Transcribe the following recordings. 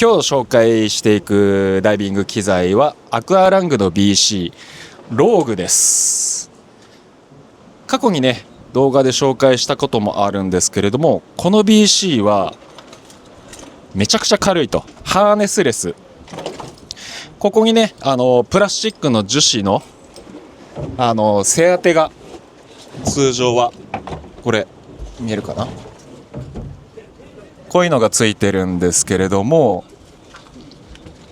今日紹介していくダイビング機材はアクアラングの BC ローグです。過去にね動画で紹介したこともあるんですけれども、この BC はめちゃくちゃ軽いと、ハーネスレス、ここにねプラスチックの樹脂の背当てが通常はこれ見えるかな、こういうのがついてるんですけれども、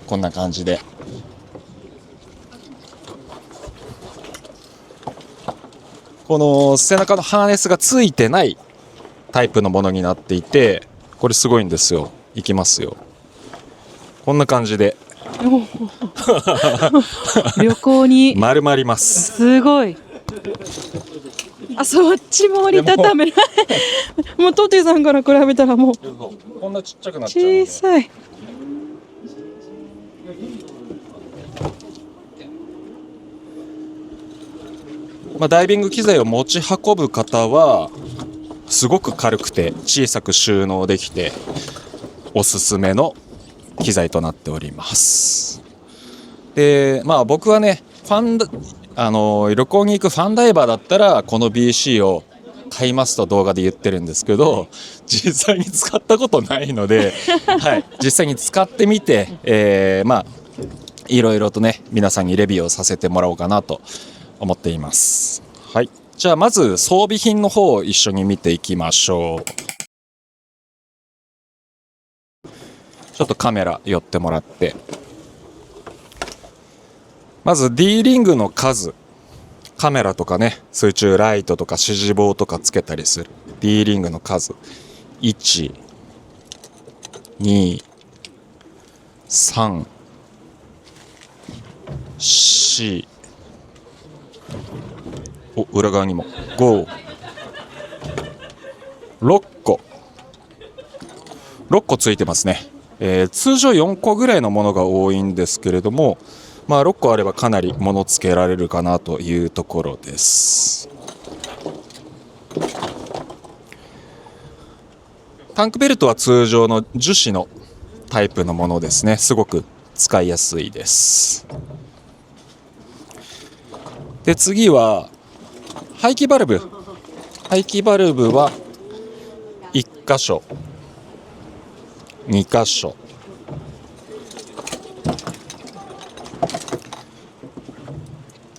こんな感じでこの背中のハーネスがついてないタイプのものになっていて、これすごいんですよ。いきますよ。こんな感じで旅行に丸まります。すごい。あ、そっちも折りたためないもうトテさんから比べたらもうこんなちっちゃくなっちゃうんで、小さい。ダイビング機材を持ち運ぶ方はすごく軽くて小さく収納できておすすめの機材となっております。で、僕はね旅行に行くファンダイバーだったらこの BC を買いますと動画で言ってるんですけど、実際に使ったことないので、はい、実際に使ってみて、いろいろとね皆さんにレビューをさせてもらおうかなと思っています。はい、じゃあまず装備品の方を一緒に見ていきましょう。ちょっとカメラ寄ってもらって、まず D リングの数、カメラとかね水中ライトとか指示棒とかつけたりする D リングの数、1、2、3、4、裏側にも5、6個ついてますね。通常4個ぐらいのものが多いんですけれども、6個あればかなり物つけられるかなというところです。タンクベルトは通常の樹脂のタイプのものですね。すごく使いやすいです。で、次は排気バルブは1箇所、2箇所、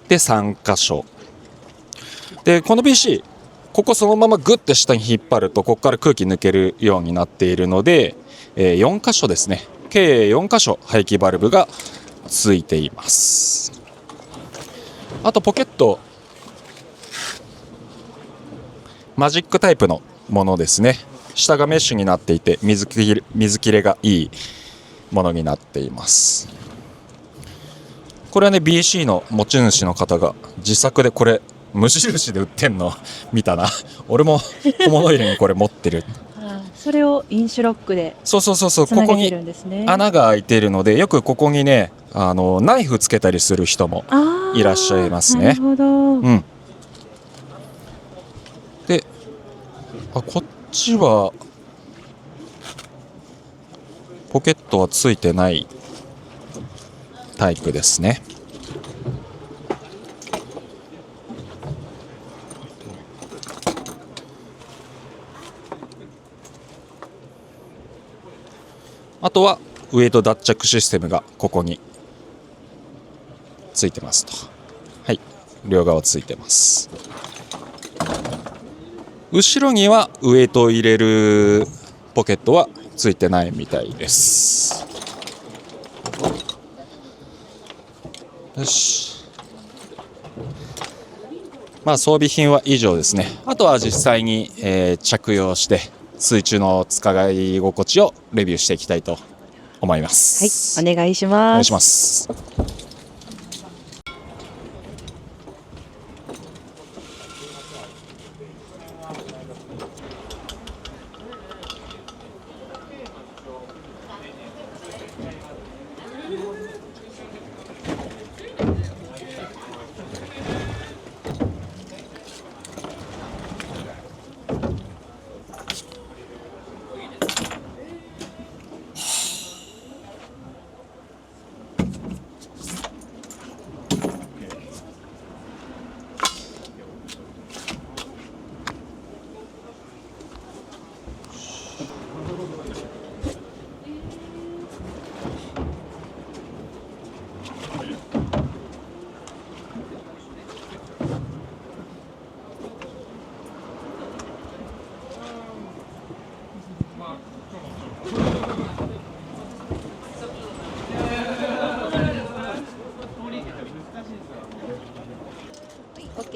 で3箇所で、この BC ここそのままグッて下に引っ張るとここから空気抜けるようになっているので、4箇所ですね。計4箇所排気バルブがついています。あとポケット、マジックタイプのものですね。下がメッシュになっていて水切れがいいものになっています。これはね BC の持ち主の方が自作で、これ無印で売ってんの見たな俺も小物入れにこれ持ってるそれをインシュロックでそうつなげてるんですね。ここに穴が開いているので、よくここにねナイフつけたりする人もいらっしゃいますね。なるほど、うん、でこっちはポケットはついてないタイプですね。あとはウエイト脱着システムがここについてますと。はい、両側ついてます。後ろにはウエイトを入れるポケットはついてないみたいです。よし、装備品は以上ですね。あとは実際に、着用して水中の使い心地をレビューしていきたいと思います。はい、お願いします。お願いします。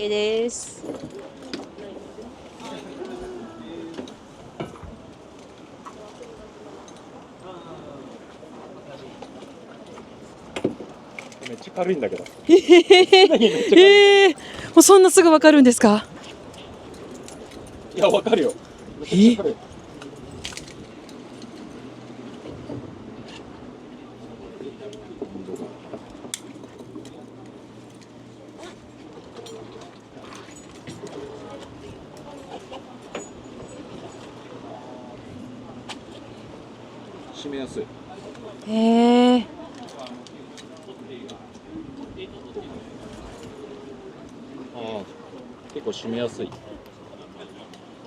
OK です。めっちゃ軽いんだけど。もうそんなすぐわかるんですか？いや、わかるよ。めっちゃ軽い。締めやすい。へえ。結構締めやすい。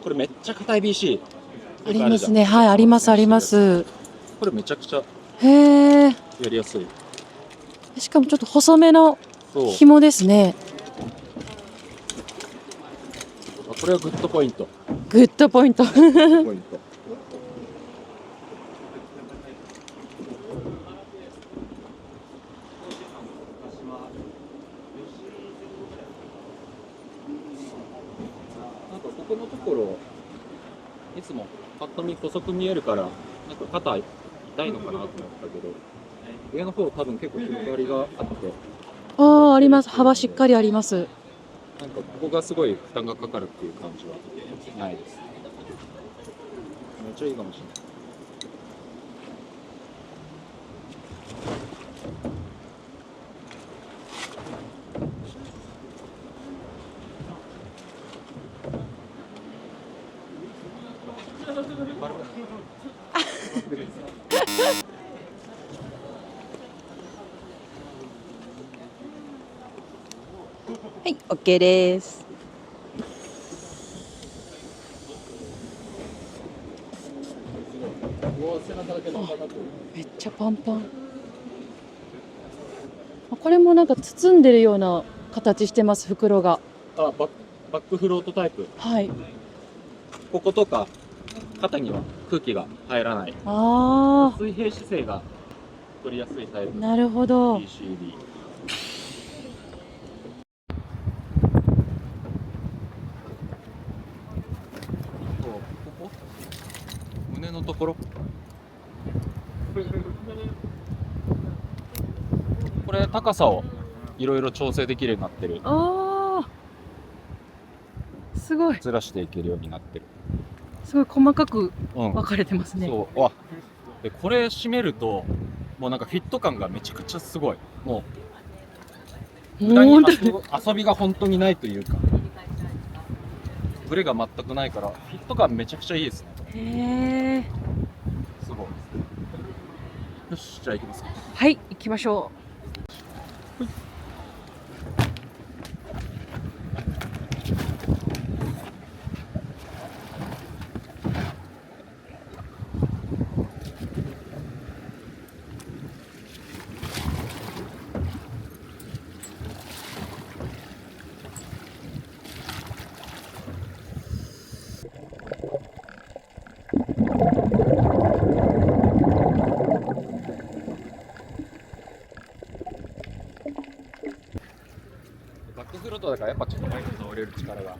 これめっちゃ硬い BC。ありますね。はい、ありますあります。これめちゃくちゃへえ。やりやすい。しかもちょっと細めのそう。紐ですね。これはグッドポイント。グッドポイント。ポイント。なんかここのところいつもパッと見細く見えるからなんか肩痛いのかなと思ったけど、上の方多分結構広がりがあって、ああ、あります。幅しっかりあります。なんかここがすごい負担がかかるっていう感じはないです。めっちゃいいかもしれない。はい、OK です。めっちゃパンパン。これもなんか包んでるような形してます、袋が。バックフロートタイプ。はい。こことか肩には空気が入らない。あ水平姿勢が取りやすいタイプ。あ、なるほど。BCD。ここ胸のところ。これ高さをいろいろ調整できるようになってる。ああ、すごい。ずらしていけるようになってる。すごい細かくうん。分かれてますね。そう。でこれ締めるともうなんかフィット感がめちゃくちゃすごい。もう無駄に本当に。遊びが本当にないというか、ブレが全くないからフィット感めちゃくちゃいいですね。へえ。すごい。よし、じゃあ行きますか。はい、行きましょバックフロートだからやっぱちょっと前に倒れる力が。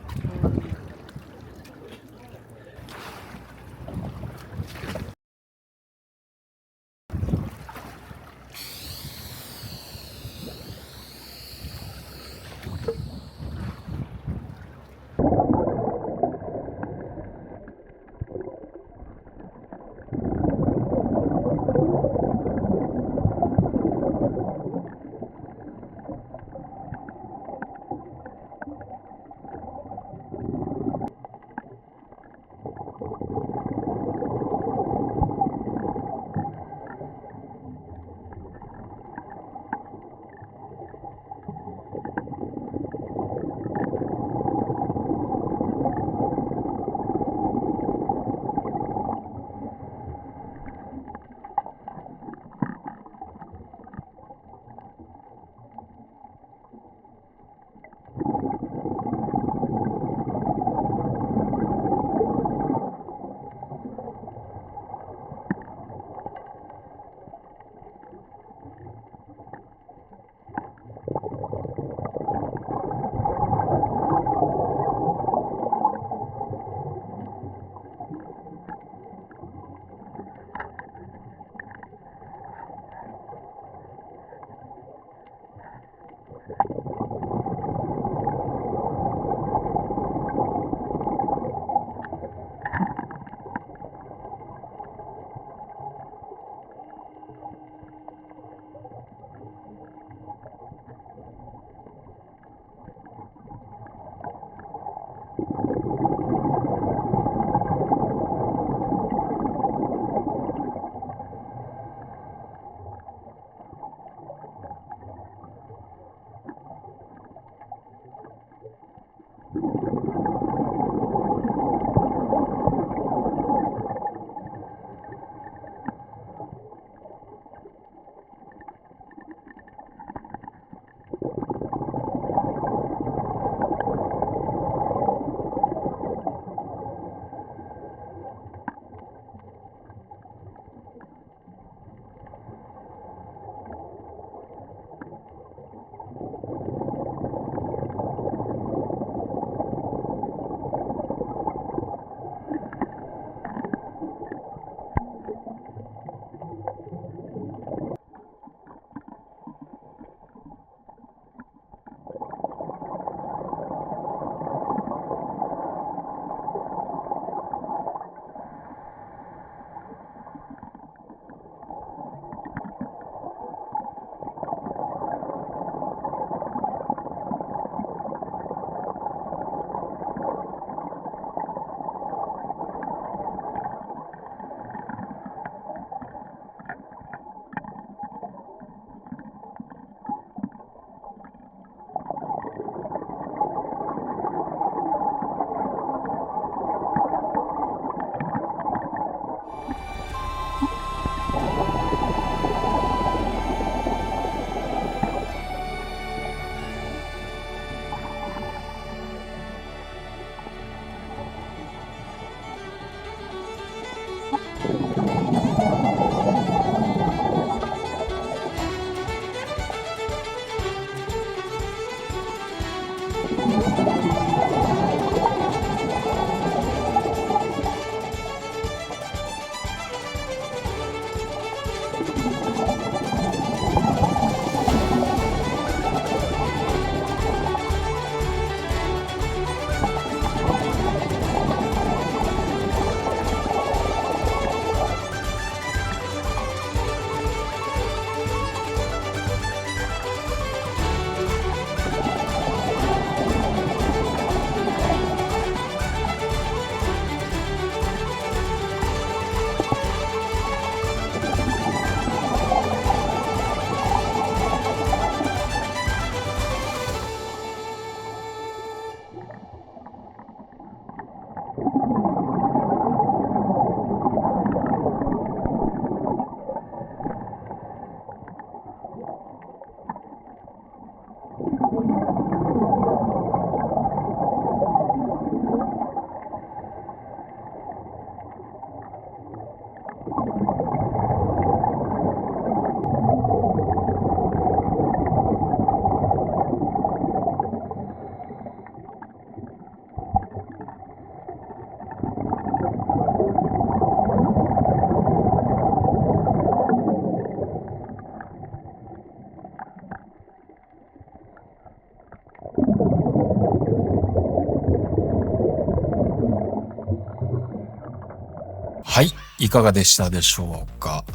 はい、いかがでしたでしょうか。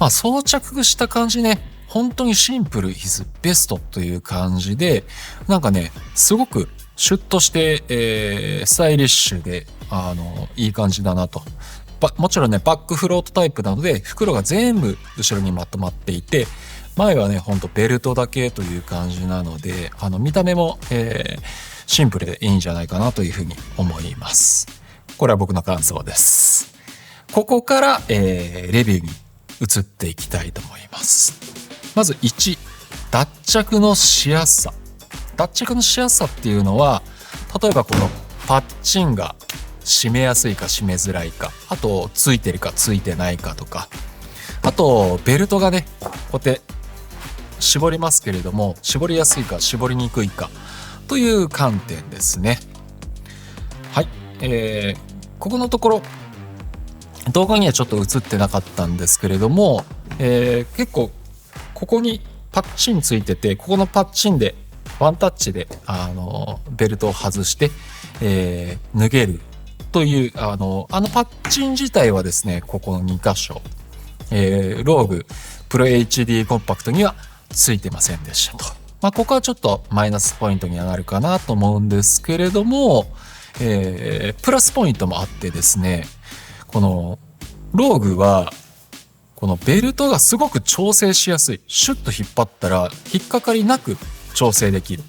装着した感じね、本当にシンプル is best という感じで、なんかね、すごくシュッとして、スタイリッシュで、いい感じだなと。もちろんね、バックフロートタイプなので、袋が全部後ろにまとまっていて、前はね、ほんとベルトだけという感じなので、見た目も、シンプルでいいんじゃないかなというふうに思います。これは僕の感想です。ここから、レビューに移っていきたいと思います。まず1、脱着のしやすさ。脱着のしやすさっていうのは、例えばこのパッチンが締めやすいか締めづらいか、あとついてるかついてないかとか、あとベルトがね、こうやって絞りますけれども、絞りやすいか絞りにくいかという観点ですね。はい、ここのところ動画にはちょっと映ってなかったんですけれども、結構ここにパッチンついてて、ここのパッチンでワンタッチでベルトを外して、脱げるというパッチン自体はですね、ここの2箇所、ローグプロ HD コンパクトにはついてませんでしたと。ここはちょっとマイナスポイントにはなるかなと思うんですけれども、プラスポイントもあってですね、このローグはこのベルトがすごく調整しやすい。シュッと引っ張ったら引っかかりなく調整できる。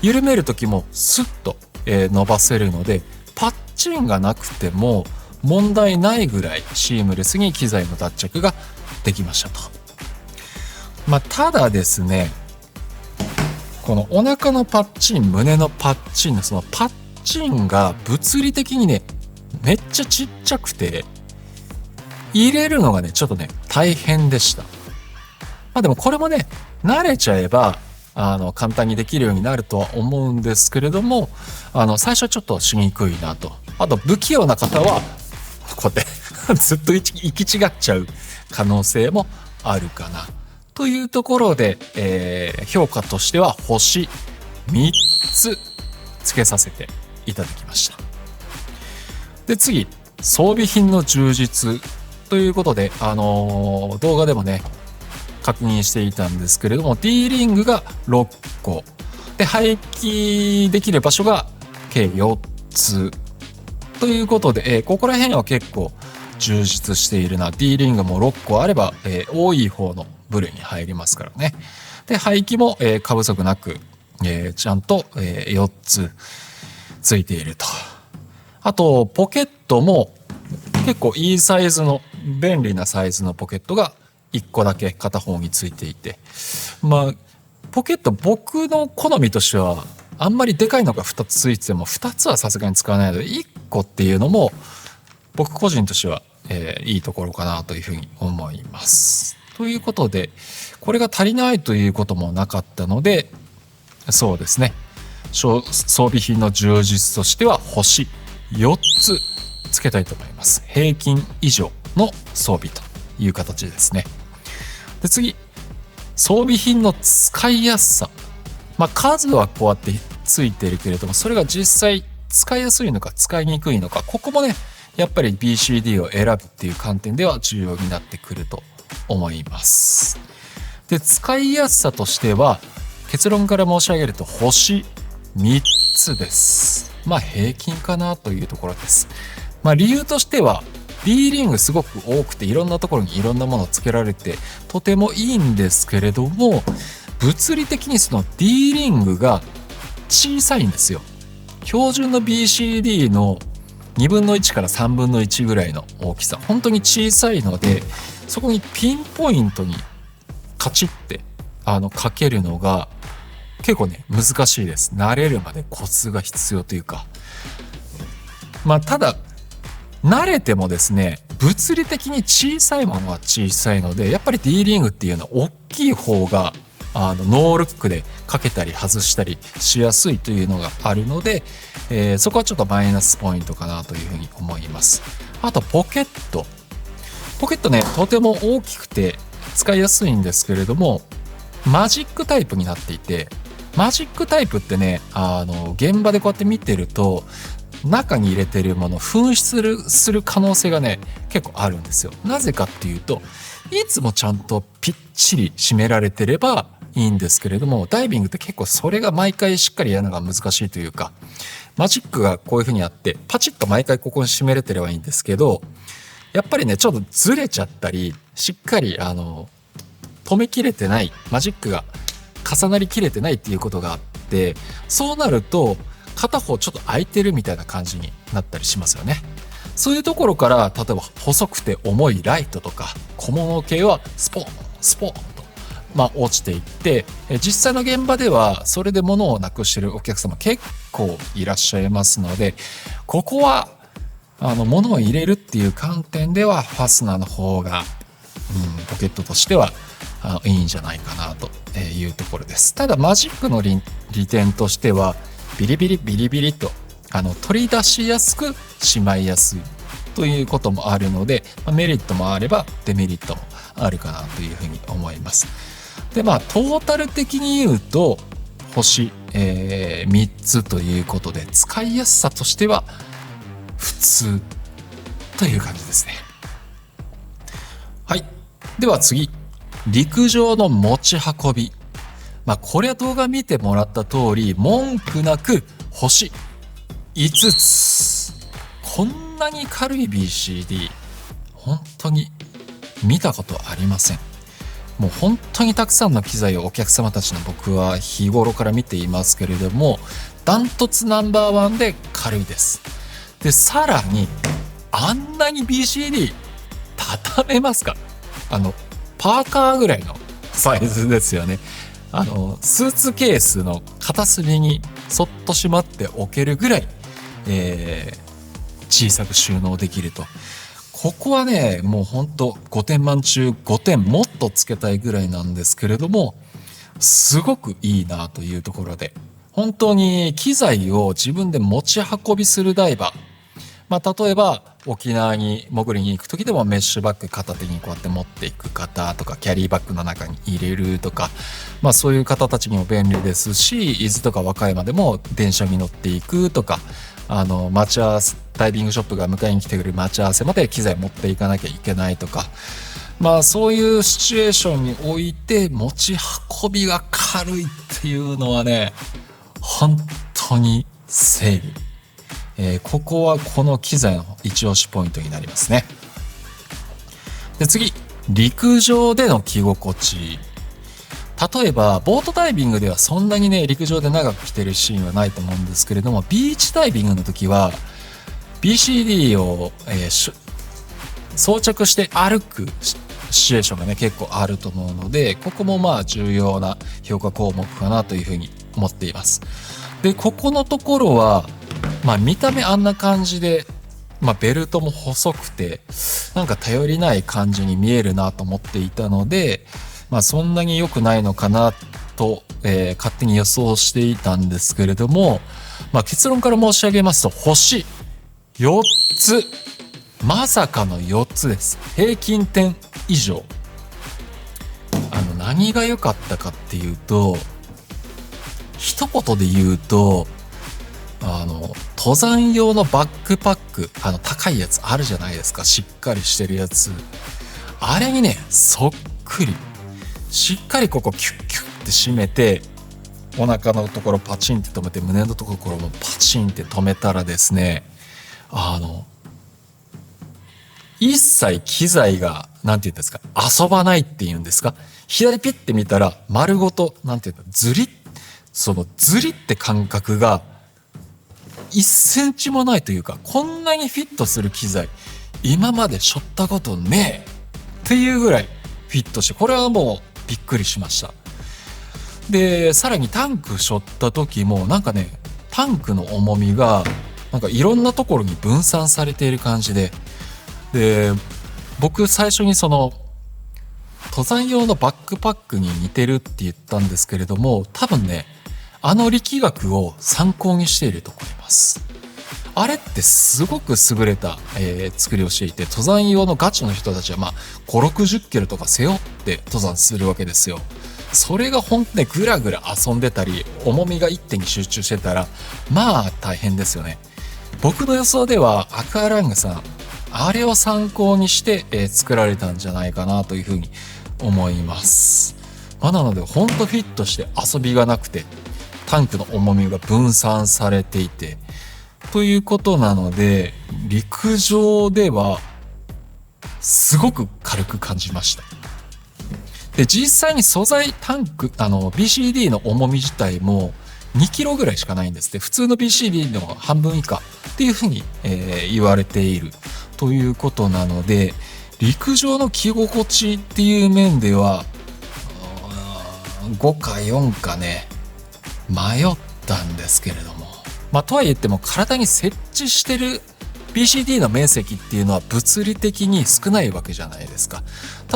緩める時もスッと伸ばせるので、パッチンがなくても問題ないぐらいシームレスに機材の脱着ができましたと。ただですね、このお腹のパッチン、胸のパッチンのそのパッチンが物理的にね、めっちゃちっちゃくて、入れるのがね、ちょっとね、大変でした。でもこれもね、慣れちゃえば、簡単にできるようになるとは思うんですけれども、最初はちょっとしにくいなと。あと、不器用な方は、こうやってずっと行き違っちゃう可能性もあるかな。というところで、評価としては星3つつけさせていただきました。で、次、装備品の充実ということで、動画でもね、確認していたんですけれども、 D リングが6個で、廃棄できる場所が計4つということで、ここら辺は結構充実しているな。 D リングも6個あれば、多い方の部類に入りますからね。で、排気も、過不足なく、ちゃんと、4つついていると。あとポケットも結構いいサイズの、便利なサイズのポケットが1個だけ片方についていて、ポケット、僕の好みとしてはあんまりでかいのが2つついてても、2つはさすがに使わないので1個っていうのも僕個人としては、いいところかなというふうに思います。ということで、これが足りないということもなかったので、そうですね、装備品の充実としては星4つつけたいと思います。平均以上の装備という形ですね。で、次、装備品の使いやすさ。数はこうやってついてるけれども、それが実際使いやすいのか使いにくいのか、ここもね、やっぱり BCD を選ぶっていう観点では重要になってくると思います。で、使いやすさとしては、結論から申し上げると星3つです。平均かなというところです。理由としては D リングすごく多くて、いろんなところにいろんなものをつけられてとてもいいんですけれども、物理的にその D リングが小さいんですよ。標準の BCD の2分の1から3分の1ぐらいの大きさ、本当に小さいので、そこにピンポイントにカチッてかけるのが結構ね、難しいです。慣れるまでコツが必要というか、ただ慣れてもですね、物理的に小さいものは小さいので、やっぱり D リングっていうのは大きい方がノールックでかけたり外したりしやすいというのがあるので、そこはちょっとマイナスポイントかなというふうに思います。あとポケットね、とても大きくて使いやすいんですけれども、マジックタイプになっていて、マジックタイプってね、現場でこうやって見てると、中に入れてるものを紛失する可能性がね、結構あるんですよ。なぜかっていうと、いつもちゃんとぴっちり締められてればいいんですけれども、ダイビングって結構それが毎回しっかりやるのが難しいというか、マジックがこういう風にあってパチッと毎回ここに締めれてればいいんですけど、やっぱりね、ちょっとずれちゃったり、しっかり止めきれてない、マジックが重なりきれてないっていうことがあって、そうなると片方ちょっと空いてるみたいな感じになったりしますよね。そういうところから、例えば細くて重いライトとか小物系はスポーンスポーンと、落ちていって、実際の現場ではそれで物をなくしてるお客様結構いらっしゃいますので、ここは物を入れるっていう観点ではファスナーの方が、ポケットとしてはいいんじゃないかなというところです。ただマジックの利点としては、ビリビリビリビリと取り出しやすくしまいやすいということもあるので、メリットもあればデメリットもあるかなというふうに思います。で、トータル的に言うと星、3つということで、使いやすさとしては普通という感じですね。はい。では次、陸上の持ち運びこれは動画見てもらった通り、文句なく星5つ。こんなに軽い BCD、本当に見たことありません。もう本当にたくさんの機材をお客様たちの僕は日頃から見ていますけれども、ダントツナンバーワンで軽いです。で、さらに、あんなに BCD 畳めますか？パーカーぐらいのサイズですよね。スーツケースの片隅にそっとしまっておけるぐらい、小さく収納できると。ここはね、もうほんと5点満中5点もっとつけたいぐらいなんですけれども、すごくいいなというところで、本当に機材を自分で持ち運びするダイバー、例えば沖縄に潜りに行く時でもメッシュバッグ片手にこうやって持っていく方とか、キャリーバッグの中に入れるとか、そういう方たちにも便利ですし、伊豆とか和歌山でも電車に乗っていくとか、待ち合わせ、ダイビングショップが迎えに来てくれる待ち合わせまで機材持っていかなきゃいけないとか、そういうシチュエーションにおいて持ち運びが軽いっていうのはね、本当に正義。ここはこの機材の一押しポイントになりますね。で、次、陸上での着心地。例えばボートダイビングではそんなにね、陸上で長く着てるシーンはないと思うんですけれども、ビーチダイビングの時は BCD を、装着して歩くシチュエーションがね、結構あると思うので、ここも重要な評価項目かなというふうに思っています。で、ここのところは見た目あんな感じで、ベルトも細くてなんか頼りない感じに見えるなと思っていたので、そんなに良くないのかなと、勝手に予想していたんですけれども、結論から申し上げますと、星4つ、まさかの4つです。平均点以上。何が良かったかっていうと、一言で言うと、登山用のバックパック、高いやつあるじゃないですか。しっかりしてるやつ。あれにね、そっくり。しっかりここキュッキュッって締めて、お腹のところパチンって止めて、胸のところもパチンって止めたらですね、一切機材が、なんて言うんですか、遊ばないっていうんですか。左ピッて見たら、丸ごと、なんて言うの、そのズリって感覚が、1センチもないというか、こんなにフィットする機材、今まで背負ったことねえっていうぐらいフィットして、これはもうびっくりしました。で、さらにタンク背負った時も、なんかね、タンクの重みが、なんかいろんなところに分散されている感じで、僕最初に登山用のバックパックに似てるって言ったんですけれども、多分ね、力学を参考にしていると思います。あれってすごく優れた、作りをしていて、登山用のガチの人たちは5、60キロとか背負って登山するわけですよ。それが本当にぐらぐら遊んでたり、重みが一点に集中してたら、大変ですよね。僕の予想ではアクアラングさん、あれを参考にして、作られたんじゃないかなというふうに思います。なので本当フィットして遊びがなくて、タンクの重みが分散されていてということなので、陸上ではすごく軽く感じました。で、実際に素材タンクBCD の重み自体も2キロぐらいしかないんですって。普通の BCD の半分以下っていうふうに、言われているということなので、陸上の着心地っていう面では5か4かね、迷ったんですけれども、とはいっても体に設置してる BCD の面積っていうのは物理的に少ないわけじゃないですか。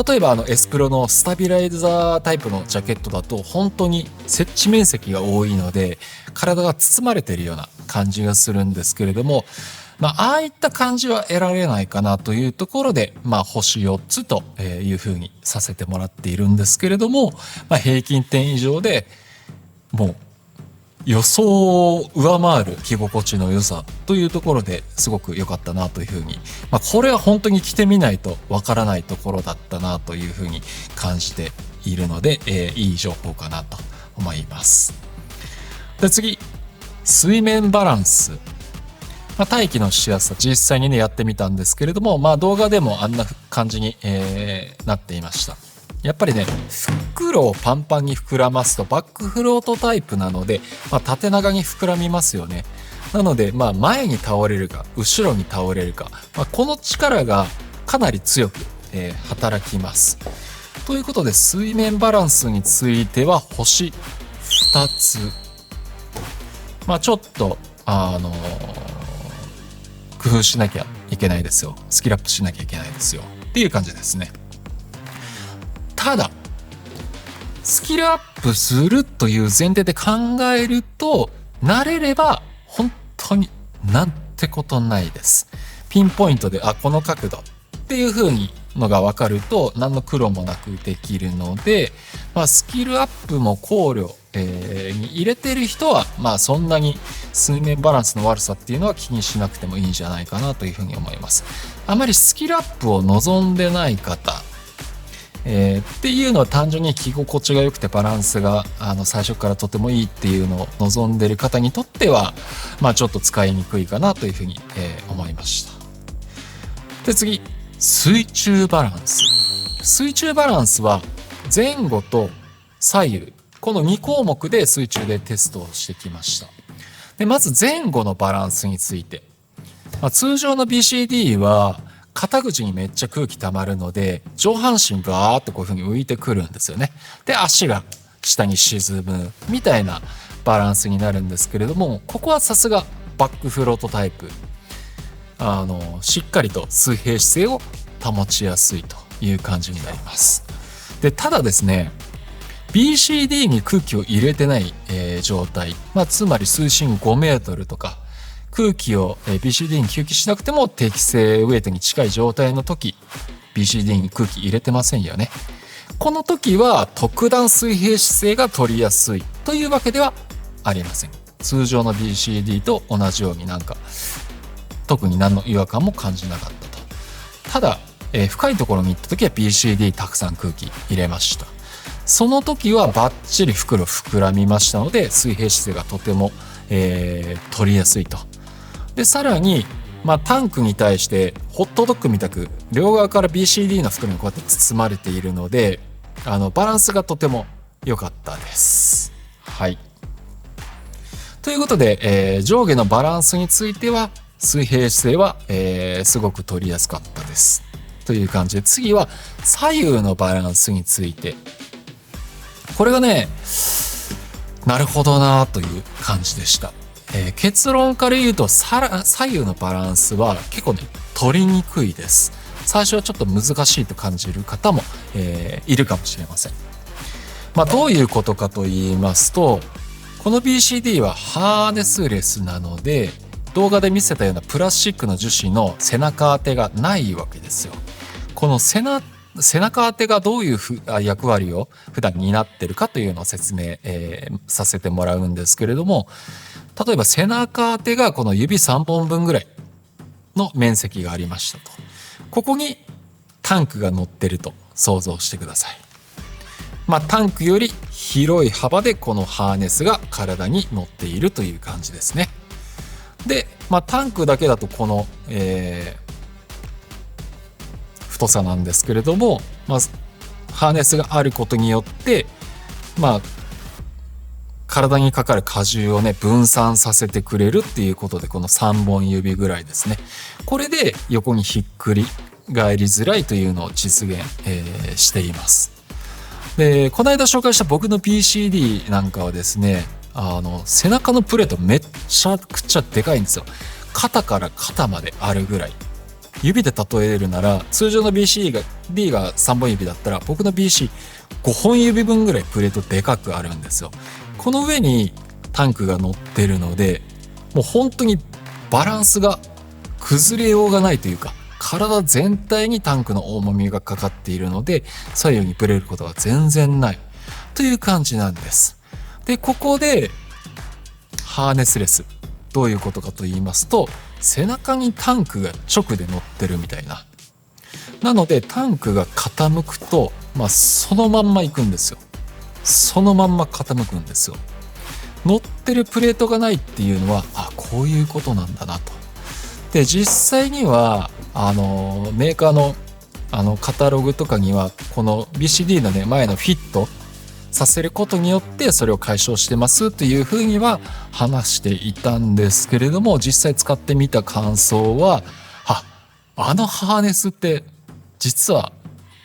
例えばエスプロのスタビライザータイプのジャケットだと本当に設置面積が多いので、体が包まれているような感じがするんですけれども、ああいった感じは得られないかなというところで、星4つというふうにさせてもらっているんですけれども、平均点以上でもう予想を上回る着心地の良さというところですごく良かったなというふうに、これは本当に着てみないとわからないところだったなというふうに感じているので、いい情報かなと思います。で次、水面バランス。待機のしやすさ、実際にねやってみたんですけれども、動画でもあんな感じに、なっていました。やっぱりね、袋をパンパンに膨らますとバックフロートタイプなので、縦長に膨らみますよね。なので、前に倒れるか後ろに倒れるか、この力がかなり強く、働きます。ということで、水面バランスについては星2つ。ちょっと工夫しなきゃいけないですよ。スキルアップしなきゃいけないですよっていう感じですね。ただスキルアップするという前提で考えると、慣れれば本当になんてことないです。ピンポイントでこの角度っていう風にのが分かると何の苦労もなくできるので、スキルアップも考慮、に入れてる人はそんなに水面バランスの悪さっていうのは気にしなくてもいいんじゃないかなというふうに思います。あまりスキルアップを望んでない方、っていうのは単純に着心地が良くてバランスが最初からとてもいいっていうのを望んでる方にとってはちょっと使いにくいかなというふうに、思いました。で次、水中バランス。水中バランスは前後と左右、この2項目で水中でテストをしてきました。でまず前後のバランスについて、通常の BCD は肩口にめっちゃ空気溜まるので上半身ガーッとこういう風に浮いてくるんですよね。で足が下に沈むみたいなバランスになるんですけれども、ここはさすがバックフロートタイプ、しっかりと水平姿勢を保ちやすいという感じになります。でただですね、 BCD に空気を入れてない、状態、つまり水深5メートルとか空気を、BCD に吸気しなくても適正ウェイトに近い状態の時、 BCD に空気入れてませんよね。この時は特段水平姿勢が取りやすいというわけではありません。通常の BCD と同じように特に何の違和感も感じなかったと。ただ、深いところに行った時は BCD たくさん空気入れました。その時はバッチリ袋膨らみましたので水平姿勢がとても、取りやすいと。でさらに、タンクに対してホットドッグみたく両側から BCD の袋にこうやって包まれているのでバランスがとても良かったです。はい。ということで、上下のバランスについては水平姿勢は、すごく取りやすかったですという感じで、次は左右のバランスについて。これがね、なるほどなという感じでした。結論から言うと左右のバランスは結構ね取りにくいです。最初はちょっと難しいと感じる方も、いるかもしれません。どういうことかと言いますと、この BCD はハーネスレスなので動画で見せたようなプラスチックの樹脂の背中当てがないわけですよ。この背中当てがどういう役割を普段担ってるかというのを説明、させてもらうんですけれども、例えば背中当てがこの指3本分ぐらいの面積がありましたと。ここにタンクが乗ってると想像してください。タンクより広い幅でこのハーネスが体に乗っているという感じですね。で、タンクだけだとこの、太さなんですけれども、ハーネスがあることによって体にかかる荷重をね分散させてくれるっていうことで、この3本指ぐらいですね、これで横にひっくり返りづらいというのを実現、しています。でこの間紹介した僕の BCD なんかはですね、背中のプレートめっちゃくちゃでかいんですよ。肩から肩まであるぐらい。指で例えるなら通常の BCD が3本指だったら僕の BC5 本指分ぐらいプレートでかくあるんですよ。この上にタンクが乗ってるので、もう本当にバランスが崩れようがないというか、体全体にタンクの重みがかかっているので左右にブレることが全然ないという感じなんです。でここでハーネスレス、どういうことかと言いますと、背中にタンクが直で乗ってるみたいな。なのでタンクが傾くと、そのまんま行くんですよ。そのまんま傾くんですよ。乗ってるプレートがないっていうのは、こういうことなんだなと。で実際にはメーカーのカタログとかにはこの BCD のね前のフィットさせることによってそれを解消してますというふうには話していたんですけれども、実際使ってみた感想はあのハーネスって実は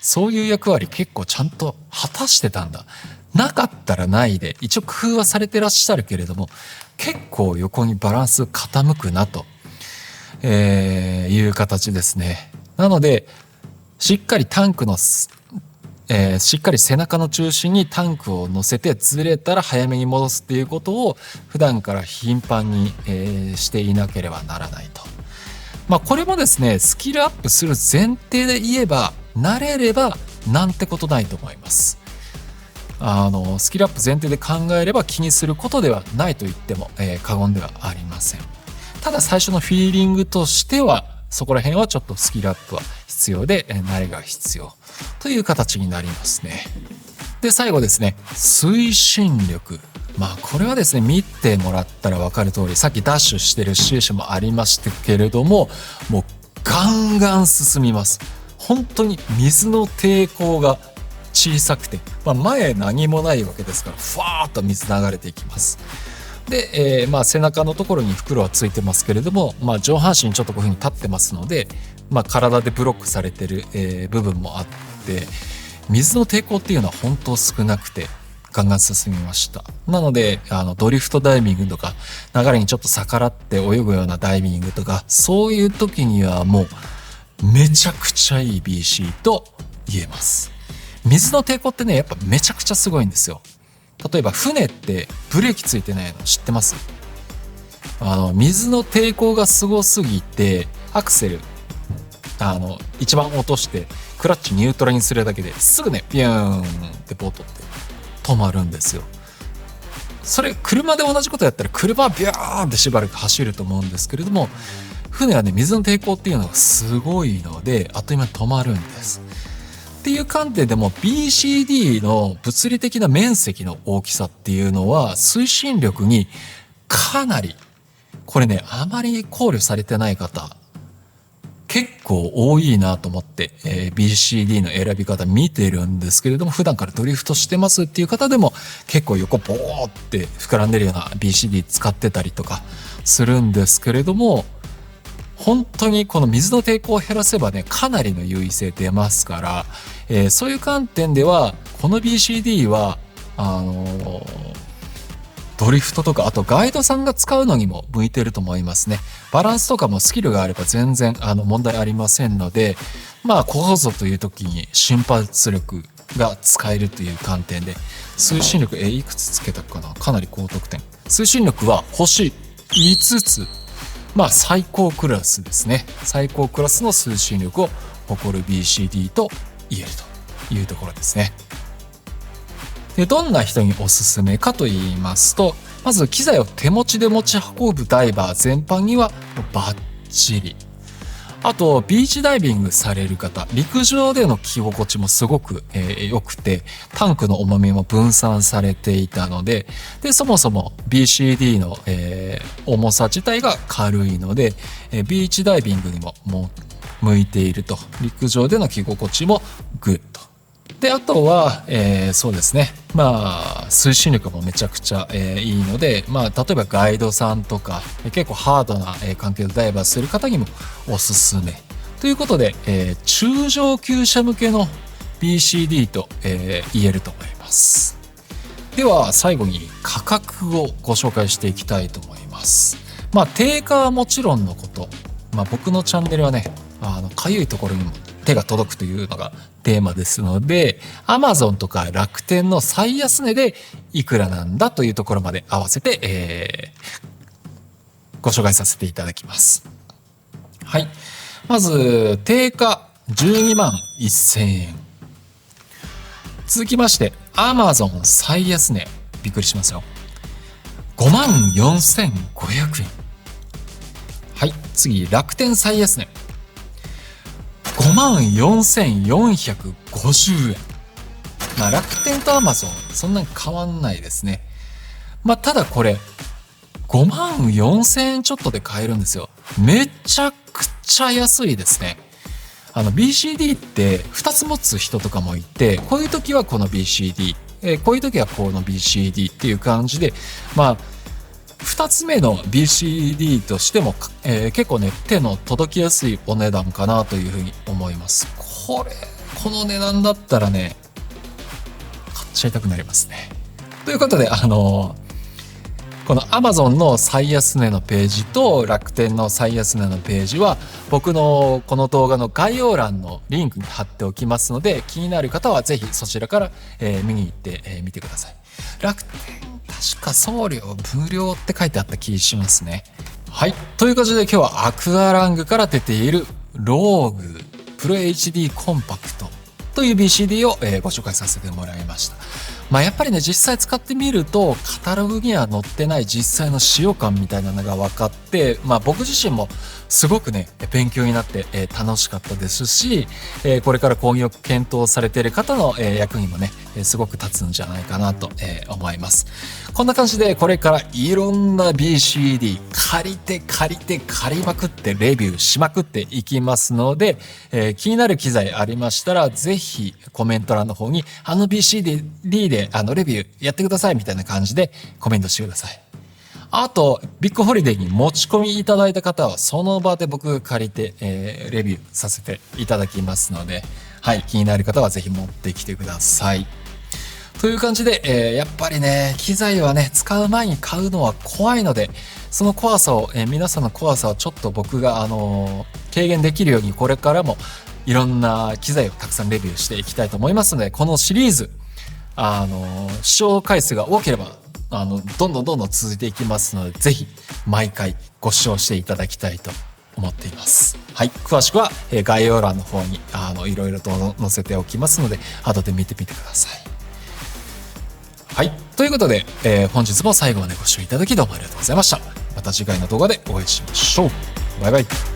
そういう役割結構ちゃんと果たしてたんだ。なかったらないで一応工夫はされてらっしゃるけれども結構横にバランス傾くなと、いう形ですね。なのでしっかりタンクのしっかり背中の中心にタンクを乗せてずれたら早めに戻すっていうことを普段から頻繁に、していなければならないと。これもですねスキルアップする前提で言えば慣れればなんてことないと思います。スキルアップ前提で考えれば気にすることではないと言っても、過言ではありません。ただ最初のフィーリングとしてはそこら辺はちょっとスキルアップは必要で、慣れが必要という形になりますね。で最後ですね推進力。これはですね見てもらったら分かる通りさっきダッシュしてるシチュエーションもありましたけれどももうガンガン進みます。本当に水の抵抗が小さくて、前何もないわけですからふわーっと水流れていきます。で、背中のところに袋はついてますけれども、上半身ちょっとこういうふうに立ってますので、体でブロックされてる、部分もあって水の抵抗っていうのは本当少なくてガンガン進みました。なのでドリフトダイビングとか流れにちょっと逆らって泳ぐようなダイビングとかそういう時にはもうめちゃくちゃいい BC と言えます。水の抵抗ってねやっぱめちゃくちゃすごいんですよ。例えば船ってブレーキついてないの知ってます？水の抵抗がすごすぎてアクセル一番落としてクラッチニュートラルにするだけですぐねピューンってボートって止まるんですよ。それ車で同じことやったら車はビューンってしばらく走ると思うんですけれども船はね水の抵抗っていうのがすごいのであっという間に止まるんです。っていう観点でも BCD の物理的な面積の大きさっていうのは推進力にかなりこれねあまり考慮されてない方結構多いなと思って、BCD の選び方見てるんですけれども普段からドリフトしてますっていう方でも結構横ボーって膨らんでるような BCD 使ってたりとかするんですけれども本当にこの水の抵抗を減らせばねかなりの優位性出ますから、そういう観点ではこの BCD はドリフトとかあとガイドさんが使うのにも向いてると思いますね。バランスとかもスキルがあれば全然問題ありませんのでここぞという時に瞬発力が使えるという観点で推進力いくつつけたかなかなり高得点。推進力は星5つ最高クラスですね。最高クラスの推進力を誇る BCD と言えるというところですね。でどんな人におすすめかと言いますとまず機材を手持ちで持ち運ぶダイバー全般にはバッチリ。あとビーチダイビングされる方陸上での着心地もすごく良くてタンクの重みも分散されていたのでそもそも BCD の重さ自体が軽いのでビーチダイビングにも向いていると。陸上での着心地もグッドであとは、そうですね推進力もめちゃくちゃ、いいので、例えばガイドさんとか結構ハードな、環境でダイバーする方にもおすすめということで、中上級者向けの BCD と、言えると思います。では最後に価格をご紹介していきたいと思います。定価はもちろんのこと、僕のチャンネルはねかゆいところにも手が届くというのがテーマですので Amazon とか楽天の最安値でいくらなんだというところまで合わせて、ご紹介させていただきます。はい、まず定価12万1000円続きまして Amazon 最安値びっくりしますよ5万4500円。はい次楽天最安値5万4450円。まあ、楽天とアマゾンそんなに変わんないですね。まあ、ただこれ5万4000円ちょっとで買えるんですよ。めちゃくちゃ安いですね。BCD って2つ持つ人とかもいて、こういう時はこの BCD、こういう時はこの BCD っていう感じで、まあ2つ目の BCD としても、結構ね手の届きやすいお値段かなというふうに思います。この値段だったらね買っちゃいたくなりますね。ということでこの Amazon の最安値のページと楽天の最安値のページは僕のこの動画の概要欄のリンクに貼っておきますので、気になる方はぜひそちらから、見に行って、みてください。楽天確か送料無料って書いてあった気しますね。はい、という感じで今日はアクアラングから出ているローグプロ HD コンパクトという BCD を、ご紹介させてもらいました。まあやっぱりね、実際使ってみるとカタログには載ってない実際の使用感みたいなのが分かって、まあ僕自身もすごくね勉強になって、楽しかったですし、これから購入を検討されている方の、役にもねすごく立つんじゃないかなと、思います。こんな感じでこれからいろんな BCD 借りまくってレビューしまくっていきますので、気になる機材ありましたらぜひコメント欄の方にBCD でレビューやってくださいみたいな感じでコメントしてください。あとビッグホリデーに持ち込みいただいた方はその場で僕が借りて、レビューさせていただきますので、はい、気になる方はぜひ持ってきてください。という感じで、やっぱりね機材はね使う前に買うのは怖いので、その怖さを、皆さんの怖さをちょっと僕が軽減できるようにこれからもいろんな機材をたくさんレビューしていきたいと思いますので、このシリーズ視聴回数が多ければどんどん続いていきますので、ぜひ毎回ご視聴していただきたいと思っています。はい、詳しくは、概要欄の方にいろいろと載せておきますので後で見てみてください。はい、ということで、本日も最後までご視聴いただきどうもありがとうございました。また次回の動画でお会いしましょう。バイバイ。